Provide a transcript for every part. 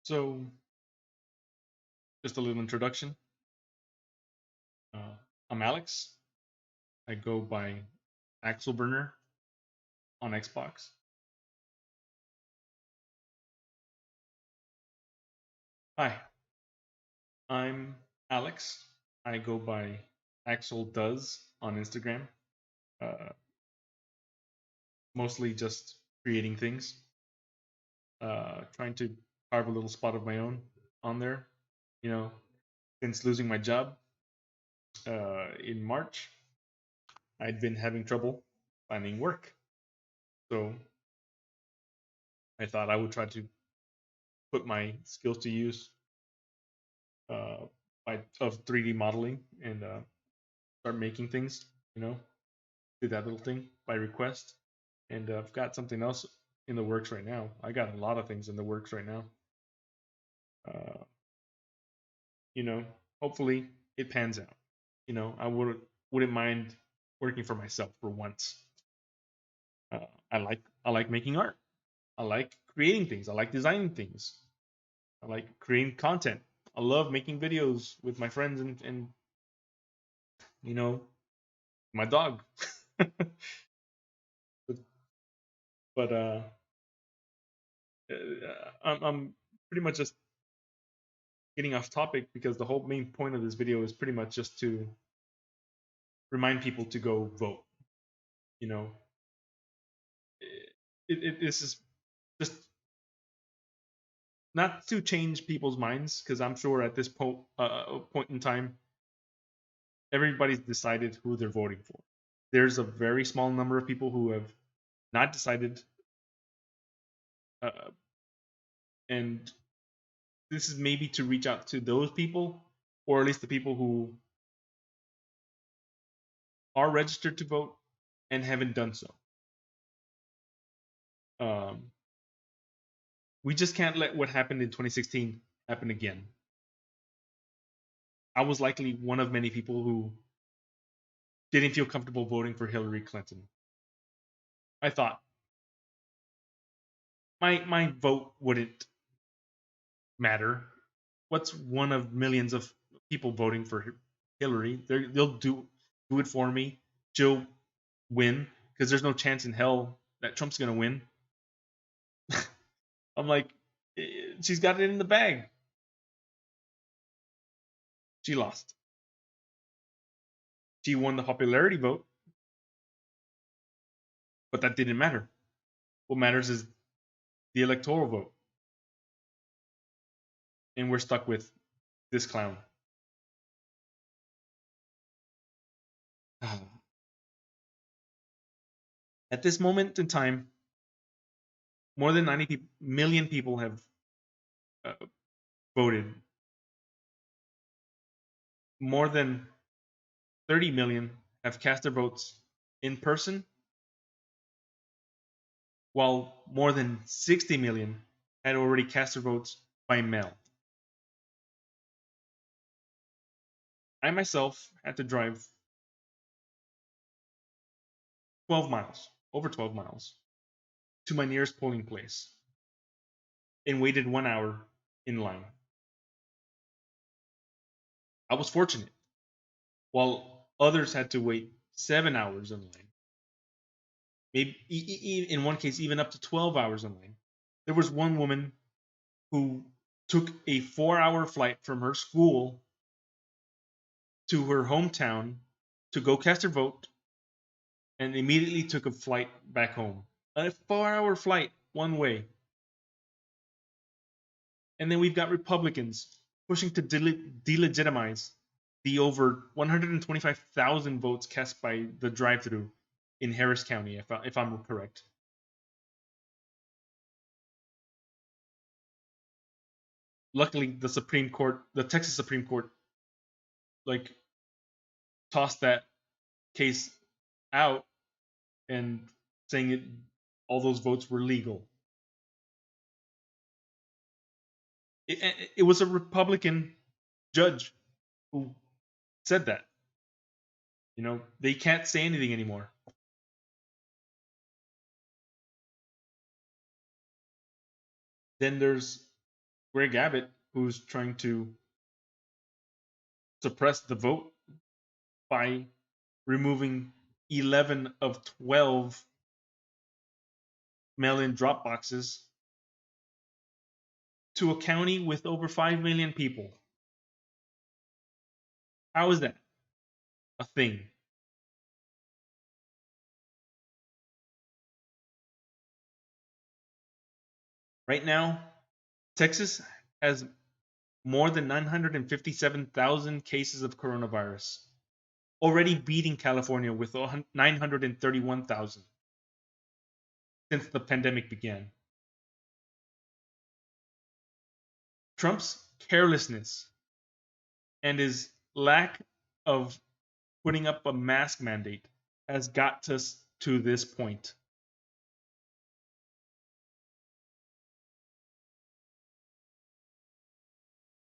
So, just a little introduction. I'm Alex. I go by Axelburner on Xbox. Hi, I'm Alex. I go by Axel Does on Instagram. Uh, Mostly just creating things. Trying to carve a little spot of my own on there. You know, since losing my job in March, I'd been having trouble finding work. So I thought I would try to put my skills to use uh, of 3D modeling and start making things. You know, do that little thing by request. And I've got something else in the works right now. I got a lot of things in the works right now. Uh, you know, hopefully it pans out. I wouldn't mind working for myself for once. I like making art. I like creating things. I like designing things. I like creating content. I love making videos with my friends and you know my dog. but but I'm pretty much just getting off topic because the whole main point of this video is pretty much just to remind people to go vote. You know, this is just not to change people's minds because I'm sure at this point in time, everybody's decided who they're voting for. There's a very small number of people who have not decided, uh, and this is maybe to reach out to those people, or at least the people who are registered to vote and haven't done so. Um, we just can't let what happened in 2016 happen again. I was likely one of many people who didn't feel comfortable voting for Hillary Clinton. I thought my vote wouldn't matter. What's one of millions of people voting for Hillary? They'll do it for me. She'll win because there's no chance in hell that Trump's gonna win. I'm like, she's got it in the bag. She lost. She won the popularity vote, but that didn't matter. What matters is the electoral vote, and we're stuck with this clown. At this moment in time, more than 90 million people have uh, voted. More than 30 million have cast their votes in person, while more than 60 million had already cast their votes by mail. I myself had to drive 12 miles, over 12 miles, to my nearest polling place and waited 1 hour in line. I was fortunate, while others had to wait 7 hours in line, maybe in one case even up to 12 hours in line. There was one woman who took a 4-hour flight from her school to her hometown to go cast her vote and immediately took a flight back home. A 4-hour flight one way. And then we've got Republicans pushing to delegitimize the over 125,000 votes cast by the drive-through in Harris County, if I'm correct. Luckily, the Texas Supreme Court, like tossed that case out and saying all those votes were legal. It was a Republican judge who said that. They can't say anything anymore. Then there's Greg Abbott, who's trying to suppress the vote by removing 11 of 12 mail in drop boxes to a county with over 5 million people. How is that a thing? Right now, Texas has more than 957,000 cases of coronavirus, already beating California with 931,000 since the pandemic began. Trump's carelessness and his lack of putting up a mask mandate has got us to this point.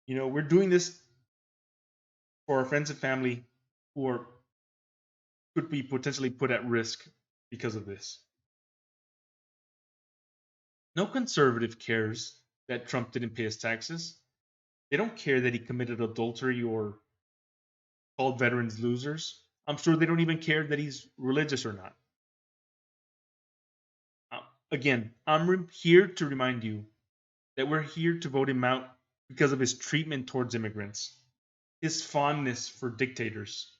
We're doing this for our friends and family who could be potentially put at risk because of this. No conservative cares that Trump didn't pay his taxes. They don't care that he committed adultery or called veterans losers. I'm sure they don't even care that he's religious or not. Uh, Again, I'm here to remind you that we're here to vote him out because of his treatment towards immigrants, his fondness for dictators,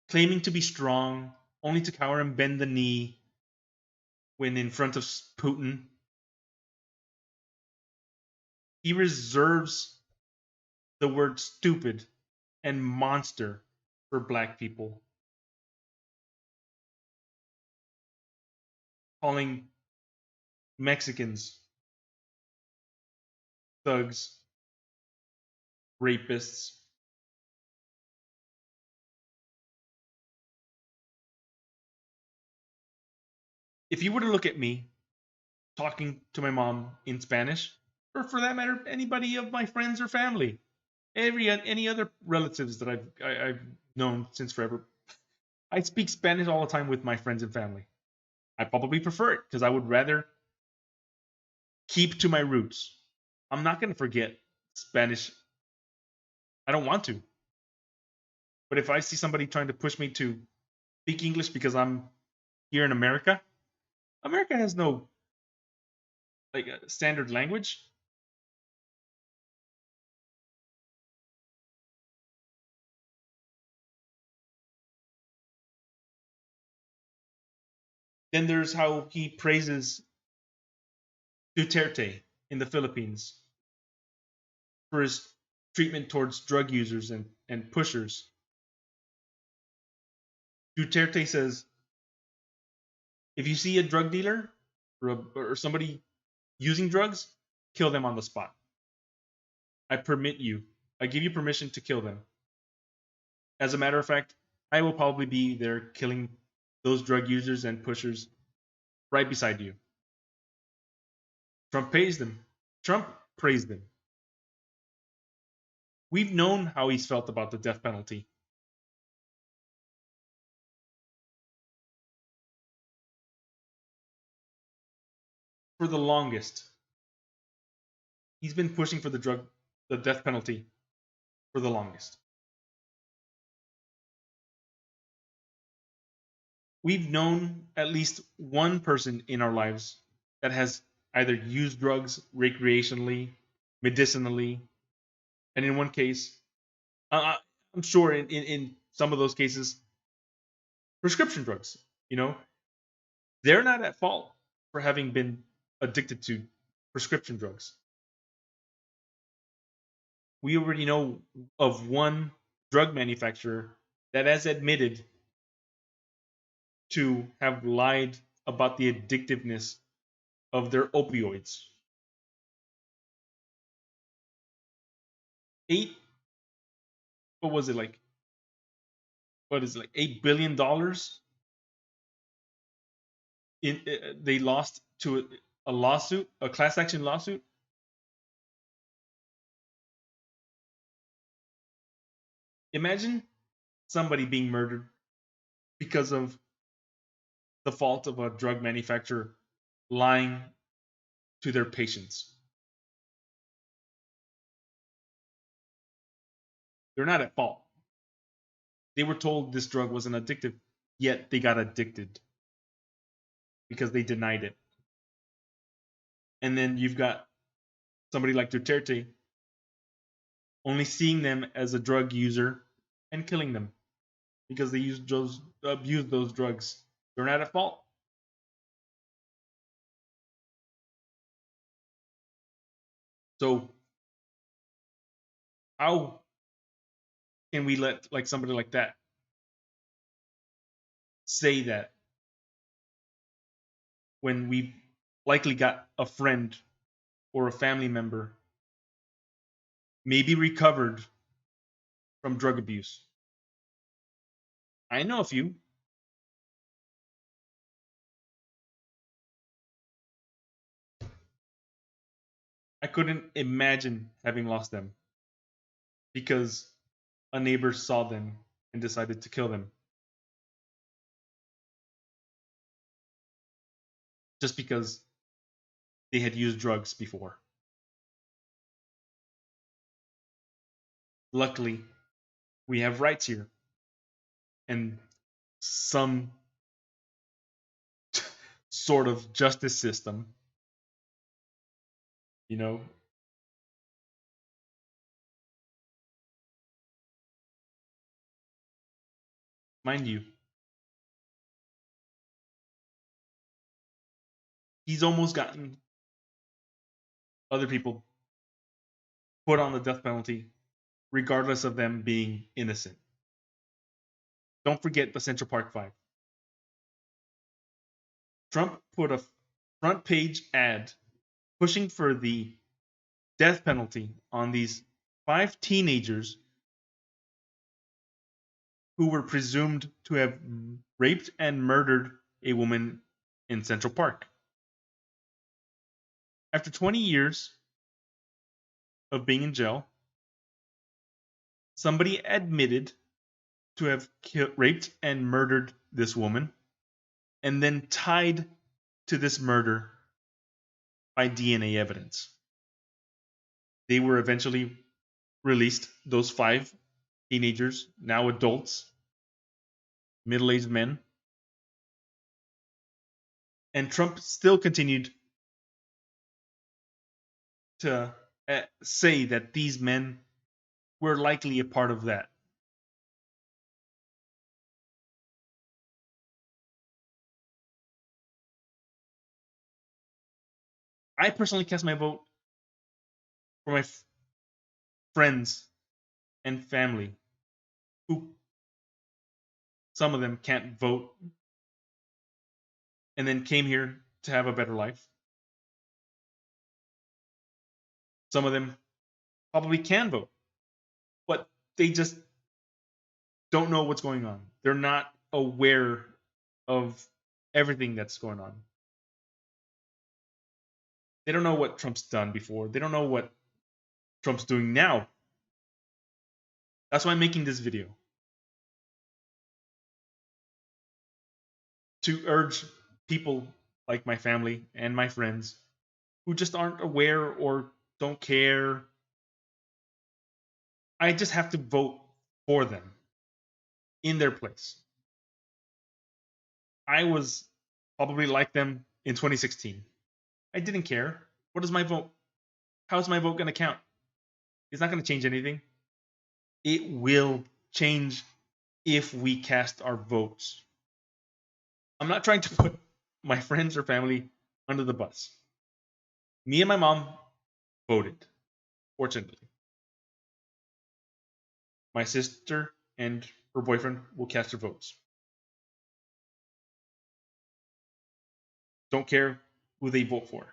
claiming to be strong only to cower and bend the knee when in front of Putin. He reserves the word stupid and monster for black people, calling Mexicans thugs, rapists. If you were to look at me talking to my mom in Spanish, or for that matter, anybody of my friends or family, any other relatives that I've known since forever, I speak Spanish all the time with my friends and family. I probably prefer it because I would rather keep to my roots. I'm not going to forget Spanish. I don't want to. But if I see somebody trying to push me to speak English because I'm here in America, America has no like standard language. Then there's how he praises Duterte in the Philippines for his treatment towards drug users and pushers. Duterte says, if you see a drug dealer or somebody using drugs, kill them on the spot. I permit you. I give you permission to kill them. As a matter of fact, I will probably be there killing those drug users and pushers right beside you. Trump praised them. Trump praised them. We've known how he's felt about the death penalty. For the longest, he's been pushing for the death penalty for the longest. We've known at least one person in our lives that has either used drugs recreationally, medicinally, and in one case, I'm sure in some of those cases, prescription drugs. You know, they're not at fault for having been addicted to prescription drugs. We already know of one drug manufacturer that has admitted to have lied about the addictiveness of their opioids. Eight, what was it like? What is it like? $8 billion they lost to a lawsuit, a class action lawsuit. Imagine somebody being murdered because of the fault of a drug manufacturer lying to their patients. They're not at fault. They were told this drug wasn't addictive, yet they got addicted because they denied it. And then you've got somebody like Duterte only seeing them as a drug user and killing them because they abuse those drugs. They're not at fault. So how can we let like somebody like that say that when we likely got a friend or a family member maybe recovered from drug abuse? I know a few. I couldn't imagine having lost them because a neighbor saw them and decided to kill them just because they had used drugs before. Luckily, we have rights here and some sort of justice system, you know. Mind you, he's almost gotten other people put on the death penalty regardless of them being innocent. Don't forget the Central Park Five. Trump put a front page ad pushing for the death penalty on these 5 teenagers who were presumed to have raped and murdered a woman in Central Park. After 20 years of being in jail, somebody admitted to have raped and murdered this woman and then tied to this murder by DNA evidence. They were eventually released, those 5 teenagers, now adults, middle aged men. And Trump still continued to say that these men were likely a part of that. I personally cast my vote for my friends and family who some of them can't vote and then came here to have a better life. Some of them probably can vote, but they just don't know what's going on. They're not aware of everything that's going on. They don't know what Trump's done before. They don't know what Trump's doing now. That's why I'm making this video. To urge people like my family and my friends who just aren't aware or don't care. I just have to vote for them in their place. I was probably like them in 2016. I didn't care. What is my vote? How is my vote going to count? It's not going to change anything. It will change if we cast our votes. I'm not trying to put my friends or family under the bus. Me and my mom voted, fortunately. My sister and her boyfriend will cast their votes. Don't care who they vote for.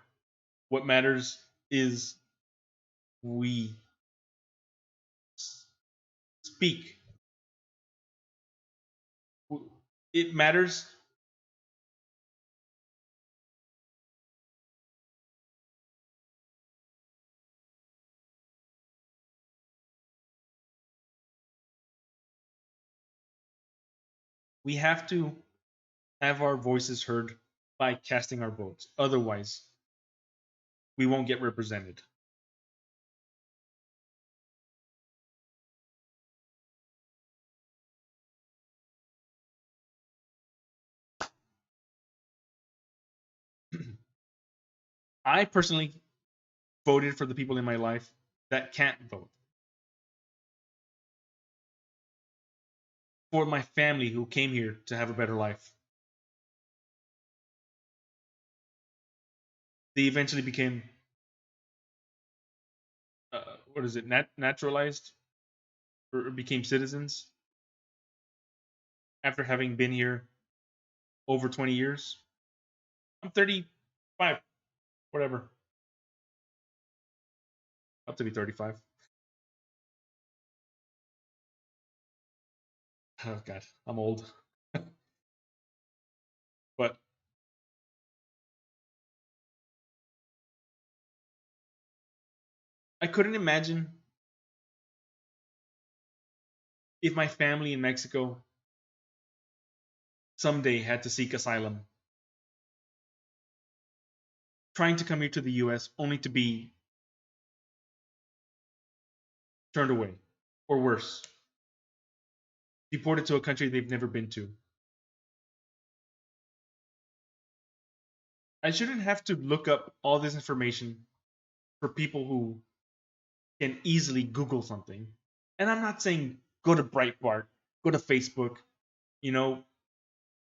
What matters is we speak. It matters. We have to have our voices heard by casting our votes. Otherwise, we won't get represented. I personally voted for the people in my life that can't vote. For my family who came here to have a better life. They eventually became, what is it, naturalized or became citizens after having been here over 20 years. I'm 35, whatever, up to be 35. Oh God, I'm old. But I couldn't imagine if my family in Mexico someday had to seek asylum, trying to come here to the US only to be turned away, or worse, deported to a country they've never been to. I shouldn't have to look up all this information for people who can easily Google something. And I'm not saying go to Breitbart, go to Facebook, you know,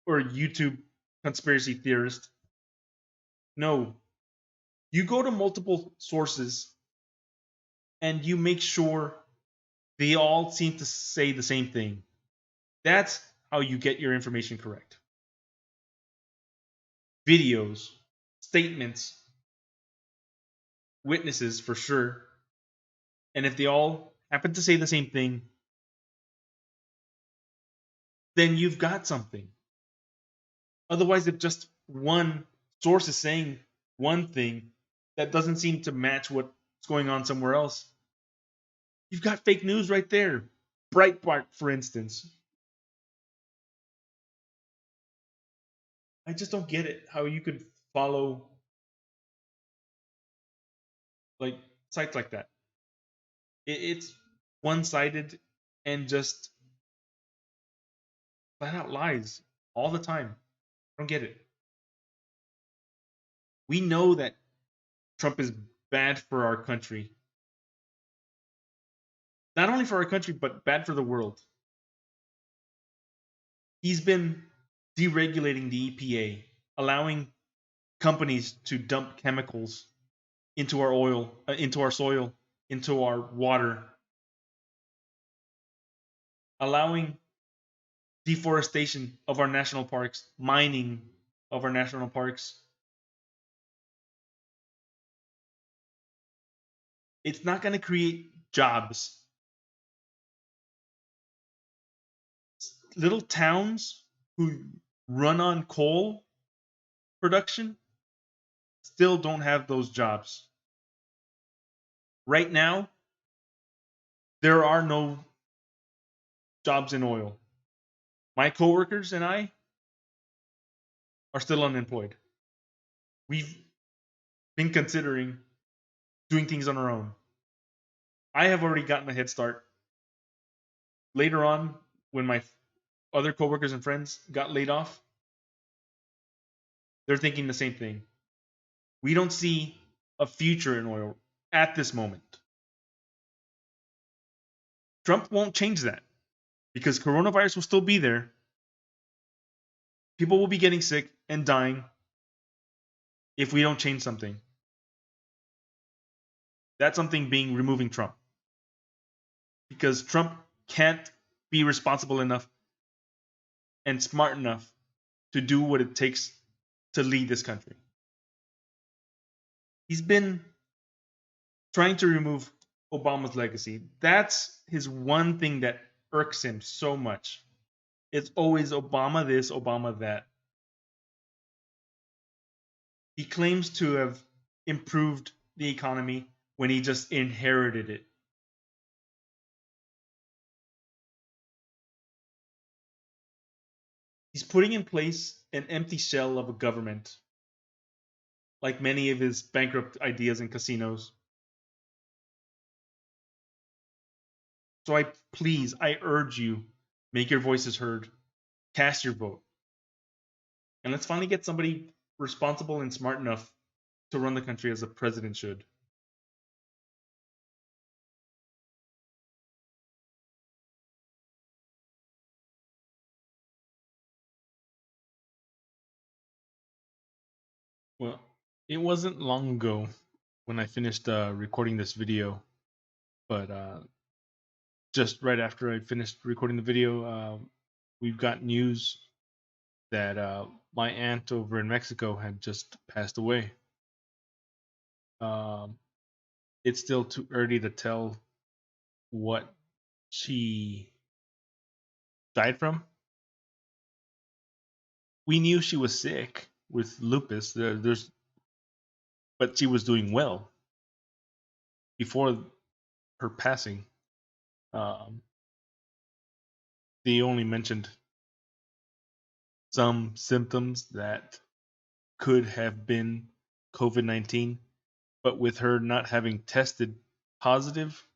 or YouTube conspiracy theorist. No, you go to multiple sources and you make sure they all seem to say the same thing. That's how you get your information correct. Videos, statements, witnesses for sure. And if they all happen to say the same thing, then you've got something. Otherwise, if just one source is saying one thing that doesn't seem to match what's going on somewhere else, you've got fake news right there. Breitbart, for instance. I just don't get it how you could follow like sites like that. It's one-sided and just flat out lies all the time. I don't get it. We know that Trump is bad for our country. Not only for our country, but bad for the world. He's been deregulating the EPA, allowing companies to dump chemicals into our oil, into our soil, into our water, allowing deforestation of our national parks, mining of our national parks. It's not going to create jobs. Little towns who run on coal production still don't have those jobs. Right now, there are no jobs in oil. My coworkers and I are still unemployed. We've been considering doing things on our own. I have already gotten a head start. Later on, when my other coworkers and friends got laid off, they're thinking the same thing. We don't see a future in oil at this moment. Trump won't change that because coronavirus will still be there. People will be getting sick and dying if we don't change something. That something being removing Trump. Because Trump can't be responsible enough and smart enough to do what it takes to lead this country. He's been trying to remove Obama's legacy. That's his one thing that irks him so much. It's always Obama this, Obama that. He claims to have improved the economy when he just inherited it. He's putting in place an empty shell of a government, like many of his bankrupt ideas and casinos. So I urge you, make your voices heard, cast your vote, and let's finally get somebody responsible and smart enough to run the country as a president should. Well, it wasn't long ago when I finished recording this video, but just right after I finished recording the video, we've got news that my aunt over in Mexico had just passed away. Um, it's still too early to tell what she died from. We knew she was sick with lupus. But she was doing well before her passing. Um, they only mentioned some symptoms that could have been COVID-19, but with her not having tested positive,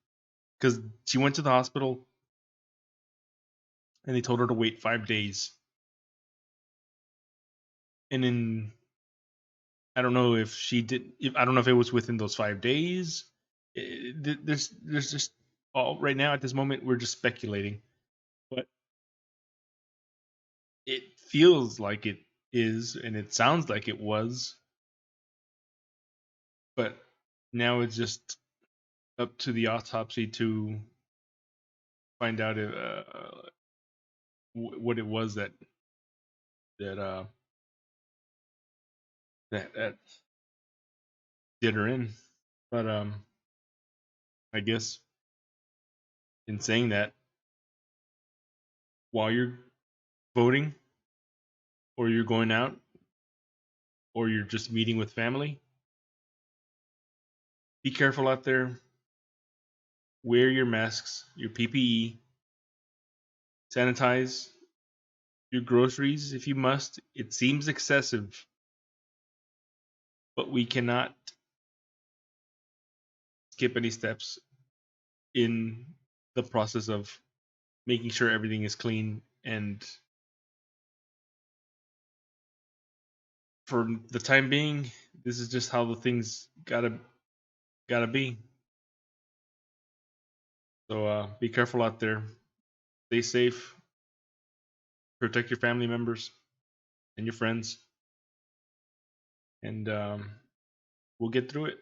because she went to the hospital and they told her to wait 5 days. And then I don't know if she did. If I don't know if it was within those 5 days. There's just all right now at this moment we're just speculating, but it feels like it is, and it sounds like it was, but now it's just up to the autopsy to find out what it was that uh that did her in. But I guess in saying that, while you're voting, or you're going out, or you're just meeting with family, be careful out there. Wear your masks, your PPE, sanitize your groceries if you must. It seems excessive, but we cannot skip any steps in the process of making sure everything is clean. And for the time being, this is just how the things gotta be. So be careful out there. Stay safe. Protect your family members and your friends, and we'll get through it.